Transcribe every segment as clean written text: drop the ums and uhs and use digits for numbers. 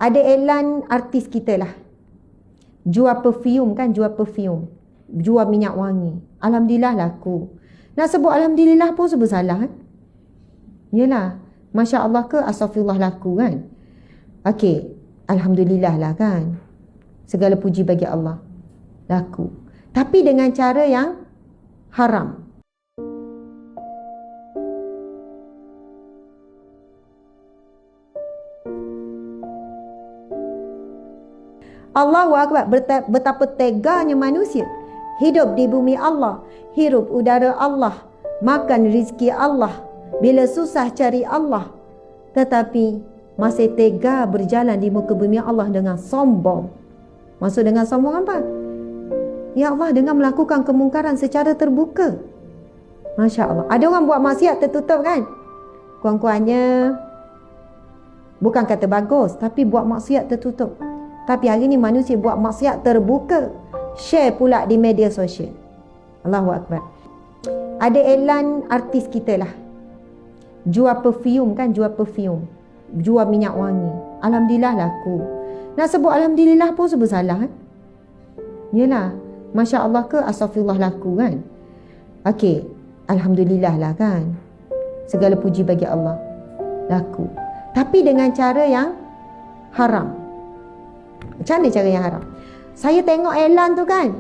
Ada iklan artis kita lah. Jual perfume kan, jual perfume. Jual minyak wangi. Alhamdulillah laku. Nak sebut Alhamdulillah pun sebut salah kan? Yelah. Masya Allah ke Astaghfirullah laku kan? Okey. Alhamdulillah lah kan? Segala puji bagi Allah. Laku. Tapi dengan cara yang haram. Allahu Akbar. Betapa teganya manusia. Hidup di bumi Allah. Hirup udara Allah. Makan rezeki Allah. Bila susah cari Allah. Tetapi masih tega berjalan di muka bumi Allah dengan sombong. Maksud dengan sombong apa? Ya Allah, dengan melakukan kemungkaran secara terbuka. Masya Allah. Ada orang buat maksiat tertutup kan? Kurang-kurangnya bukan kata bagus, tapi buat maksiat tertutup. Tapi hari ni manusia buat maksiat terbuka. Share pula di media sosial. Allahu Akbar. Ada iklan artis kita lah. Jual perfume kan, jual perfume. Jual minyak wangi. Alhamdulillah laku. Nak sebut Alhamdulillah pun sebut salah kan? Yelah. Masya Allah ke Astaghfirullah laku kan? Okey. Alhamdulillah lah kan? Segala puji bagi Allah. Laku. Tapi dengan cara yang haram. Macam mana cara yang haram? Saya tengok iklan tu kan.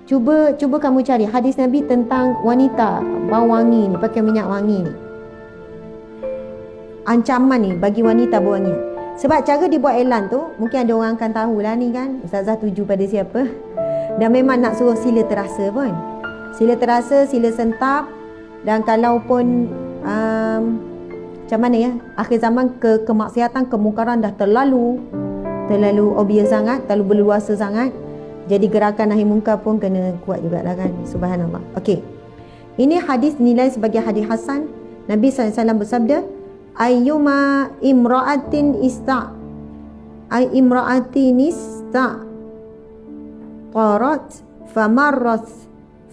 Cuba kamu cari hadis Nabi tentang wanita bau wangi ni, pakai minyak wangi ni. Ancaman ni bagi wanita bau wangi. Sebab cara dia buat iklan tu, mungkin ada orang akan tahulah ni kan. Ustazah tuju pada siapa. Dan memang nak suruh sila terasa pun. Sila terasa, sila sentap. Dan kalau pun macam mana ya, akhir zaman kemaksiatan, kemungkaran dah terlalu obvious sangat, terlalu berluasa sangat. Jadi gerakan nahi mungkar pun kena kuat jugalah kan. Subhanallah. Okey. Ini hadis nilai sebagai hadis hasan. Nabi SAW bersabda, ayyuma imra'atin tarat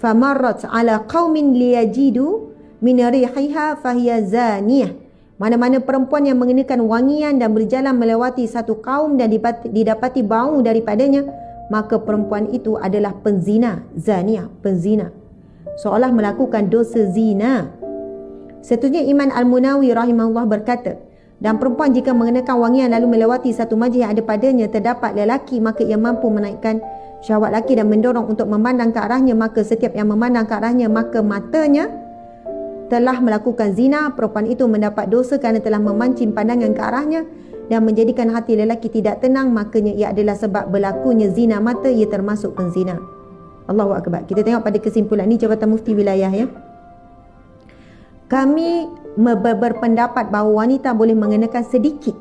famarrat ala qaumin liyajidu min rihiha fahiya zaniyah. Mana-mana perempuan yang mengenakan wangian dan berjalan melewati satu kaum dan didapati bau daripadanya, maka perempuan itu adalah penzina. Zaniyah, penzina. Seolah melakukan dosa zina. Seterusnya Imam Al-Munawi rahimahullah berkata, dan perempuan jika mengenakan wangian lalu melewati satu majlis yang ada padanya terdapat lelaki, maka ia mampu menaikkan syahwat lelaki dan mendorong untuk memandang ke arahnya, maka setiap yang memandang ke arahnya, maka matanya telah melakukan zina. Perempuan itu mendapat dosa kerana telah memancing pandangan ke arahnya dan menjadikan hati lelaki tidak tenang, makanya ia adalah sebab berlakunya zina mata, ia termasuk penzina. Allahu Akbar. Kita tengok pada kesimpulan ni Jabatan Mufti Wilayah ya. Kami berpendapat bahawa wanita boleh mengenakan sedikit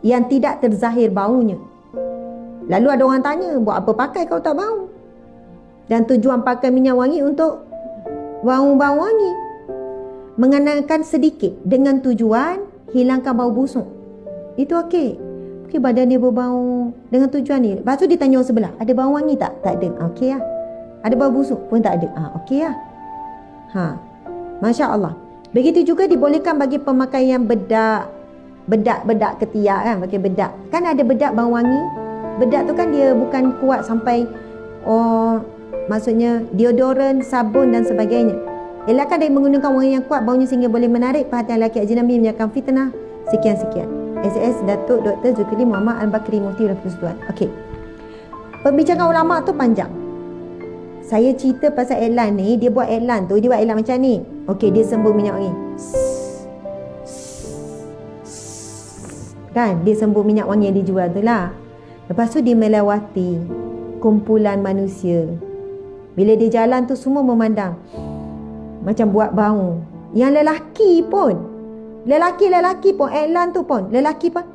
yang tidak terzahir baunya. Lalu ada orang tanya, buat apa pakai kalau tak bau? Dan tujuan pakai minyak wangi untuk bau-bau wangi. Mengenakan sedikit dengan tujuan hilangkan bau busuk. Itu okey. Okey, badan dia berbau dengan tujuan ni. Lepas tu dia tanya orang sebelah, ada bau wangi tak? Tak ada. Okey lah. Ada bau busuk pun tak ada. Okey lah. Masya Allah. Begitu juga dibolehkan bagi pemakaian bedak ketiak kan, pakai bedak. Kan ada bedak bau wangi. Bedak tu kan dia bukan kuat sampai maksudnya deodoran, sabun dan sebagainya. Elakkan dari menggunakan wangi yang kuat baunya sehingga boleh menarik perhatian lelaki ajnabi, menyebabkan fitnah. Sekian. SS Datuk Dr. Zulkifli Muhammad Al-Bakri Mufti dan Persekutuan. Okey. Perbincangan ulama tu panjang. Saya cerita pasal iklan ni, dia buat iklan macam ni. Okey, dia sembur minyak wangi. Kan, dia sembur minyak wangi yang dijual tu lah. Lepas tu dia melewati kumpulan manusia. Bila dia jalan tu semua memandang. Macam buat bau. Yang lelaki pun iklan tu pun lelaki pun.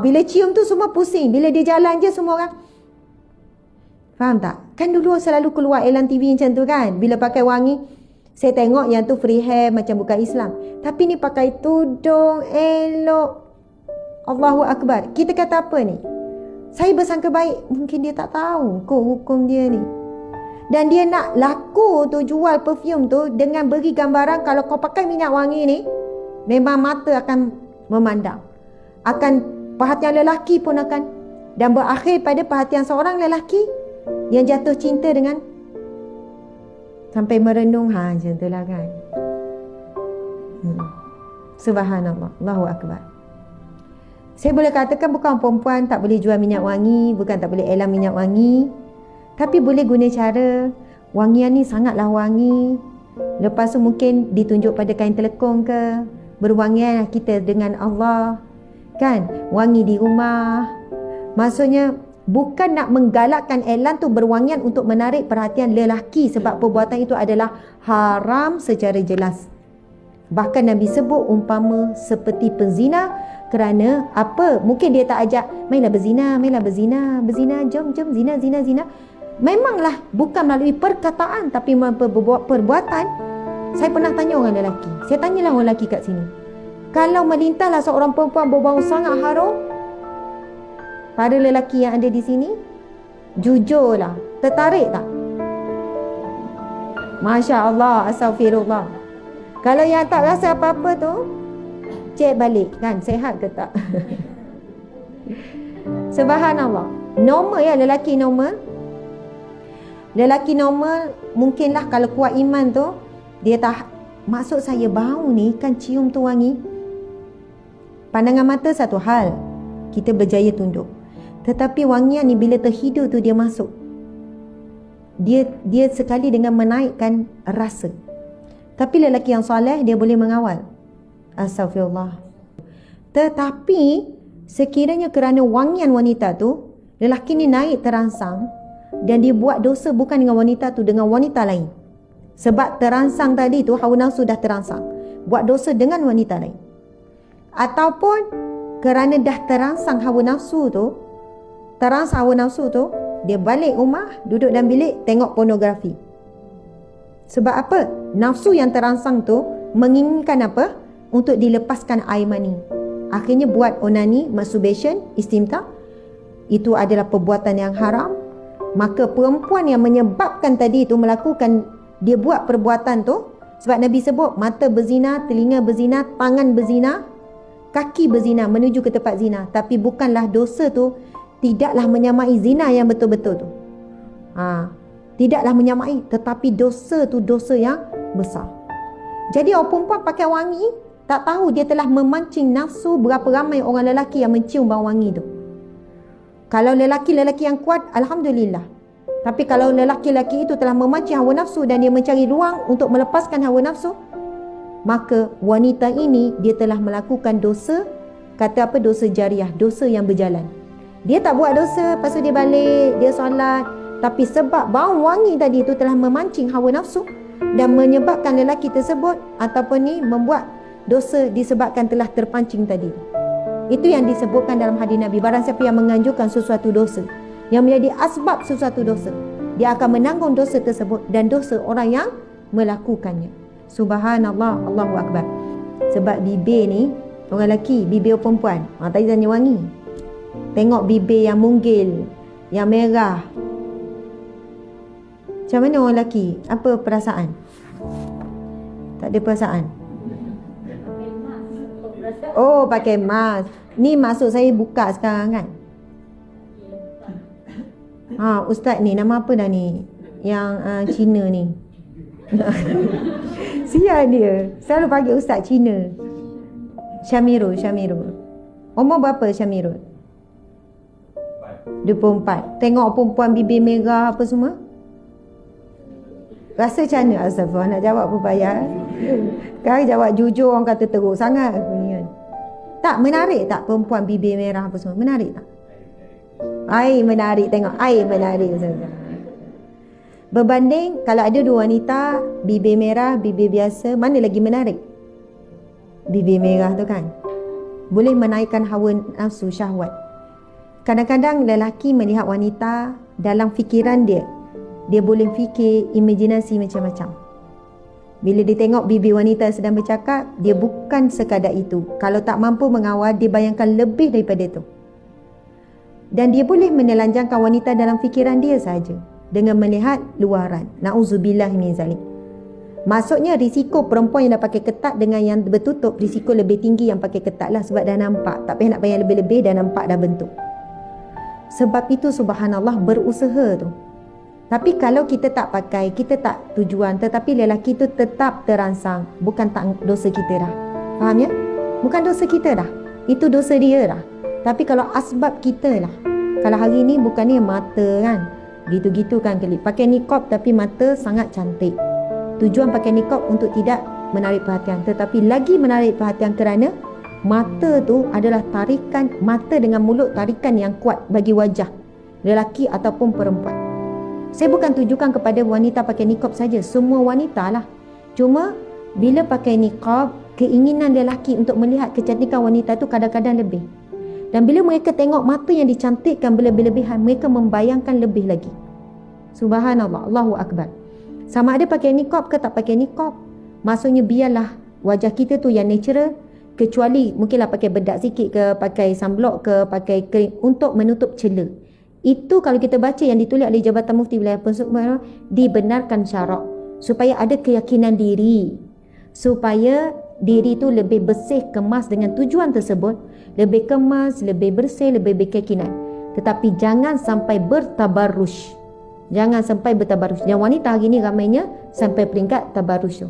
Bila cium tu semua pusing. Bila dia jalan je semua orang. Faham tak? Kan dulu selalu keluar iklan TV macam tu kan. Bila pakai wangi, saya tengok yang tu free hair macam bukan Islam. Tapi ni pakai tudung elok. Allahu Akbar. Kita kata apa ni? Saya bersangka baik. Mungkin dia tak tahu kok hukum dia ni. Dan dia nak laku tu, jual perfume tu dengan beri gambaran kalau kau pakai minyak wangi ni, memang mata akan memandang. Akan perhatian lelaki pun akan, dan berakhir pada perhatian seorang lelaki yang jatuh cinta dengan, sampai merenung, macam itulah kan. Subhanallah, Allahu Akbar. Saya boleh katakan bukan perempuan tak boleh jual minyak wangi, bukan tak boleh elam minyak wangi, tapi boleh guna cara wangian ni sangatlah wangi. Lepas tu mungkin ditunjuk pada kain telekung ke, berwangian kita dengan Allah kan, wangi di rumah. Maksudnya bukan nak menggalakkan elan tu berwangian untuk menarik perhatian lelaki, sebab perbuatan itu adalah haram secara jelas. Bahkan Nabi sebut umpama seperti penzina. Kerana apa? Mungkin dia tak ajak, mainlah berzina, jom zina. Memanglah bukan melalui perkataan, tapi melalui perbuatan. Saya pernah tanya orang lelaki, saya tanyalah orang lelaki kat sini, kalau melintahlah seorang perempuan berbau sangat harum, para lelaki yang ada di sini, jujurlah, tertarik tak? Masya Allah, astagfirullah. Kalau yang tak rasa apa-apa tu, cek balik kan, sehat ke tak? Subhanallah. Normal ya lelaki normal. Lelaki normal mungkinlah kalau kuat iman tu, dia tak, maksud saya bau ni kan, cium tu wangi. Pandangan mata satu hal, kita berjaya tunduk. Tetapi wangian ni bila terhidu tu dia masuk. Dia sekali dengan menaikkan rasa. Tapi lelaki yang soleh dia boleh mengawal. Astagfirullah. Tetapi sekiranya kerana wangian wanita tu, lelaki ni naik terangsang dan dia buat dosa bukan dengan wanita tu, dengan wanita lain. Sebab terangsang tadi tu, hawa nafsu dah terangsang, buat dosa dengan wanita lain. Ataupun kerana dah terangsang hawa nafsu tu, dia balik rumah, duduk dalam bilik, tengok pornografi. Sebab apa? Nafsu yang terangsang tu menginginkan apa? Untuk dilepaskan air mani. Akhirnya buat onani, masturbation, istimta. Itu adalah perbuatan yang haram. Maka perempuan yang menyebabkan tadi itu melakukan, dia buat perbuatan tu, sebab Nabi sebut mata berzina, telinga berzina, tangan berzina, kaki berzina, menuju ke tempat zina. Tapi bukanlah dosa tu, tidaklah menyamai zina yang betul-betul tu. Tidaklah menyamai, tetapi dosa tu dosa yang besar. Jadi orang perempuan pakai wangi, tak tahu dia telah memancing nafsu berapa ramai orang lelaki yang mencium bau wangi tu. Kalau lelaki-lelaki yang kuat, alhamdulillah. Tapi kalau lelaki-lelaki itu telah memancing hawa nafsu dan dia mencari ruang untuk melepaskan hawa nafsu, maka wanita ini dia telah melakukan dosa, kata apa, dosa jariah, dosa yang berjalan. Dia tak buat dosa, lepas tu dia balik, dia solat, tapi sebab bau wangi tadi itu telah memancing hawa nafsu dan menyebabkan lelaki tersebut ataupun ni membuat dosa disebabkan telah terpancing tadi. Itu yang disebutkan dalam hadis Nabi, barang siapa yang menganjurkan sesuatu dosa, yang menjadi asbab sesuatu dosa, dia akan menanggung dosa tersebut dan dosa orang yang melakukannya. Subhanallah, Allahu Akbar. Sebab bibir ni, orang lelaki, bibir perempuan, tadi tanya wangi, tengok bibir yang munggil, yang merah, macam mana orang lelaki? Apa perasaan? Tak ada perasaan. Oh, pakai mask. Ni maksud saya buka sekarang kan. Ustaz ni, nama apa dah ni? Yang Cina ni. Sial dia. Selalu panggil Ustaz Cina. Syamirul. Umur berapa Syamirul? 24. Tengok perempuan bibir merah apa semua. Rasa macam mana? Astagfirullah, nak jawab apa payah. Sekarang jawab jujur, orang kata teruk sangat. Tak, menarik tak perempuan bibir merah apa semua? Menarik tak? Air menarik, tengok. Air menarik. Berbanding kalau ada dua wanita, bibir merah, bibir biasa, mana lagi menarik? Bibir merah tu kan boleh menaikkan hawa nafsu, syahwat. Kadang-kadang lelaki melihat wanita, dalam fikiran dia boleh fikir imajinasi macam-macam. Bila dia tengok bibir wanita sedang bercakap, dia bukan sekadar itu. Kalau tak mampu mengawal, dia bayangkan lebih daripada itu. Dan dia boleh menelanjangkan wanita dalam fikiran dia saja dengan melihat luaran. Na'udzubillah min zalik. Maksudnya risiko perempuan yang dah pakai ketat dengan yang bertutup, risiko lebih tinggi yang pakai ketat lah, sebab dah nampak. Tak payah nak bayar lebih-lebih, dah nampak dah bentuk. Sebab itu subhanallah berusaha tu. Tapi kalau kita tak pakai, kita tak tujuan, tetapi lelaki tu tetap terangsang, bukan tak dosa kita dah. Faham ya? Bukan dosa kita dah, itu dosa dia dah. Tapi kalau asbab kita lah. Kalau hari ni bukannya mata kan, gitu-gitu kan kelip. Pakai niqab tapi mata sangat cantik. Tujuan pakai niqab untuk tidak menarik perhatian, tetapi lagi menarik perhatian kerana mata tu adalah tarikan, mata dengan mulut tarikan yang kuat bagi wajah lelaki ataupun perempuan. Saya bukan tujukan kepada wanita pakai niqab saja, semua wanita lah. Cuma bila pakai niqab, keinginan lelaki untuk melihat kecantikan wanita tu kadang-kadang lebih. Dan bila mereka tengok mata yang dicantikkan berlebih-lebihan, mereka membayangkan lebih lagi. Subhanallah, Allahu Akbar. Sama ada pakai niqab ke tak pakai niqab, maksudnya biarlah wajah kita tu yang natural, kecuali mungkinlah pakai bedak sikit ke, pakai sunblock ke, pakai krim untuk menutup celah. Itu kalau kita baca yang ditulis oleh Jabatan Mufti Wilayah Perak, dibenarkan syarak supaya ada keyakinan diri, supaya diri tu lebih bersih, kemas dengan tujuan tersebut, lebih kemas, lebih bersih, lebih berkeyakinan. Tetapi jangan sampai bertabarruj. Jangan sampai bertabarruj. Yang wanita hari ni ramainya sampai peringkat tabarruj tu.